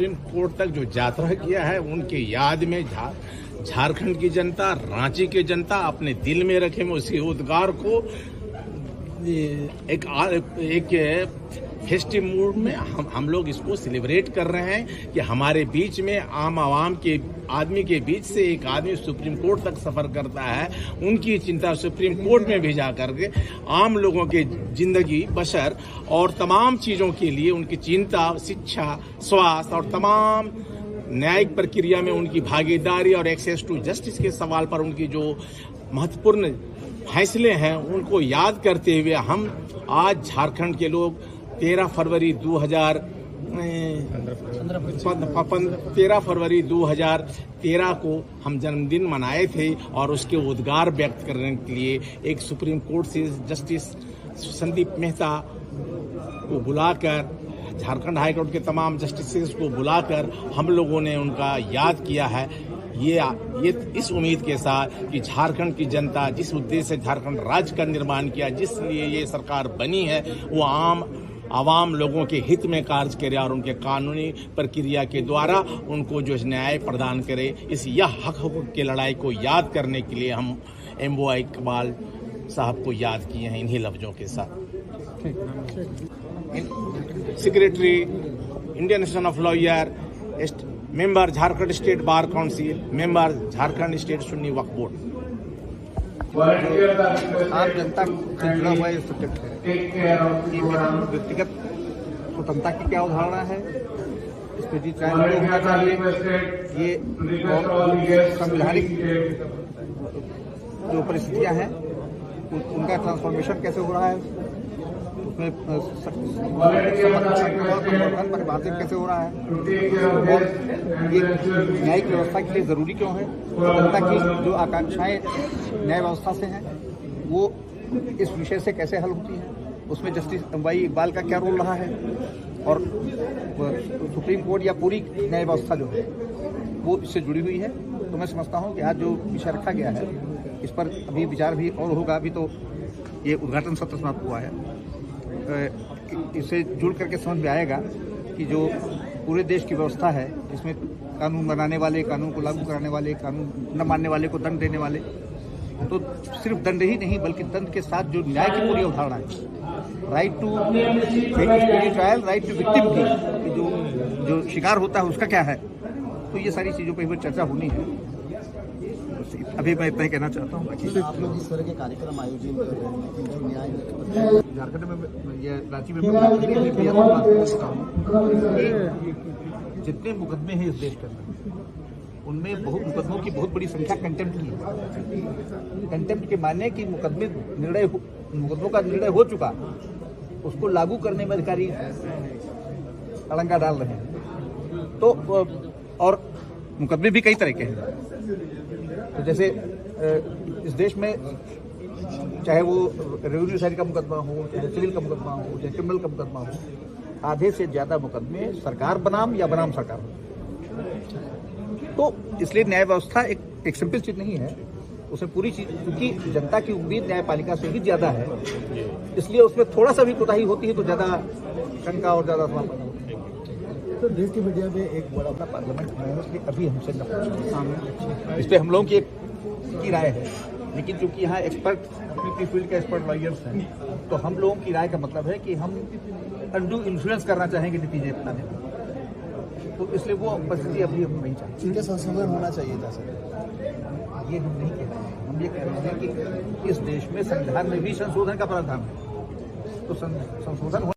Supreme court तक जो यात्रा किया है, उनके याद में झारखंड की जनता, रांची की जनता अपने दिल में रखे में उसी उद्गार को एक फेस्टिव मूड में हम लोग इसको सेलिब्रेट कर रहे हैं कि हमारे बीच में आम आवाम के आदमी के बीच से एक आदमी सुप्रीम कोर्ट तक सफर करता है, उनकी चिंता सुप्रीम कोर्ट में भी जा करके आम लोगों के जिंदगी बसर और तमाम चीजों के लिए उनकी चिंता, शिक्षा, स्वास्थ्य और तमाम न्यायिक प्रक्रिया में उनकी भागीदारी और एक्सेस टू जस्टिस के सवाल पर उनकी जो महत्वपूर्ण फैसले हैं उनको याद करते हुए हम आज झारखंड के लोग 13 फरवरी 2013 को हम जन्मदिन मनाए थे और उसके उद्गार व्यक्त करने के लिए एक सुप्रीम कोर्ट से जस्टिस संदीप मेहता को बुलाकर, झारखंड हाईकोर्ट के तमाम जस्टिस को बुलाकर हम लोगों ने उनका याद किया है। ये इस उम्मीद के साथ कि झारखंड की जनता जिस उद्देश्य से झारखंड राज्य का निर्माण किया, जिस लिए ये सरकार बनी है, वो आवाम लोगों के हित में कार्य करे और उनके कानूनी प्रक्रिया के द्वारा उनको जो न्याय प्रदान करे। यह हक की लड़ाई को याद करने के लिए हम MOI इकबाल साहब को याद किए हैं इन्हीं लफ्जों के साथ। Secretary, Indian association of lawyer, member Jharkhand state bar council, member Jharkhand state Sunni Waqf board. आम जनता से जुड़ा हुआ ये सब्जेक्ट है। व्यक्तिगत स्वतंत्रता की क्या अवधारणा है, इस पर जी ट्रायल होना चाहिए, ये संवैधानिक जो परिस्थितियां हैं उनका ट्रांसफॉर्मेशन कैसे हो रहा है, उसमें परिभाषित कैसे हो रहा है और ये न्यायिक व्यवस्था के लिए जरूरी क्यों है, जनता की जो आकांक्षाएं न्याय व्यवस्था से हैं वो इस विषय से कैसे हल होती है, उसमें जस्टिस MOI इकबाल का क्या रोल रहा है और सुप्रीम कोर्ट या पूरी न्याय व्यवस्था जो है वो इससे जुड़ी हुई है। तो मैं समझता हूँ कि आज जो विषय रखा गया है इस पर अभी विचार भी और होगा। अभी तो ये उद्घाटन सत्र समाप्त हुआ है, इससे जुड़ करके समझ में आएगा कि जो पूरे देश की व्यवस्था है जिसमें कानून बनाने वाले, कानून को लागू कराने वाले, कानून न मानने वाले को दंड देने वाले, तो सिर्फ दंड ही नहीं बल्कि दंड के साथ जो न्याय की पूरी अवधारणा है, right to speedy trial, right to victim की जो शिकार होता है उसका क्या है, तो ये सारी चीज़ों पर चर्चा होनी है। अभी मैं इतना ही कहना चाहता हूँ। आप लोग इस तरह के कार्यक्रम आयोजित कर रहे हैं न्याय झारखंड में या रांची में जितने मुकदमे हैं इस देश के अंदर उनमें मुकदमों की बहुत बड़ी संख्या कंटेम्प्ट की है। कंटेम्प्ट के माने कि मुकदमों का निर्णय हो चुका, उसको लागू करने में अधिकारी अड़ंगा डाल रहे हैं। तो और मुकदमे भी कई तरह के हैं। तो जैसे इस देश में चाहे वो रेवेन्यू साइड का मुकदमा हो, चाहे सिविल का मुकदमा हो, चाहे क्रिमिनल का मुकदमा हो, आधे से ज्यादा मुकदमे सरकार बनाम या बनाम सरकार हो। तो इसलिए न्याय व्यवस्था एक सिंपल चीज नहीं है, उसमें पूरी चीज, क्योंकि जनता की उम्मीद न्यायपालिका से भी ज्यादा है, इसलिए उसमें थोड़ा सा भी कोताही होती है तो ज्यादा शंका और ज्यादा सवाल पैदा होती है। तो देश की मीडिया में एक बड़ा पार्लियामेंट है, उसमें अभी हमसे सामने इस पर हम लोगों की राय है, लेकिन चूंकि यहाँ एक्सपर्ट अपनी फील्ड के एक्सपर्ट लॉयर्स हैं, तो हम लोगों की राय का मतलब है कि हम अनडू इन्फ्लुएंस करना चाहेंगे नतीजे बताने में, तो इसलिए वो परिस्थिति अभी हम नहीं चाहते। इनके संशोधन होना चाहिए था सर, ये हम नहीं कह रहे हैं। हम ये कह रहे हैं कि इस देश में संविधान में भी संशोधन का प्रावधान है, तो संशोधन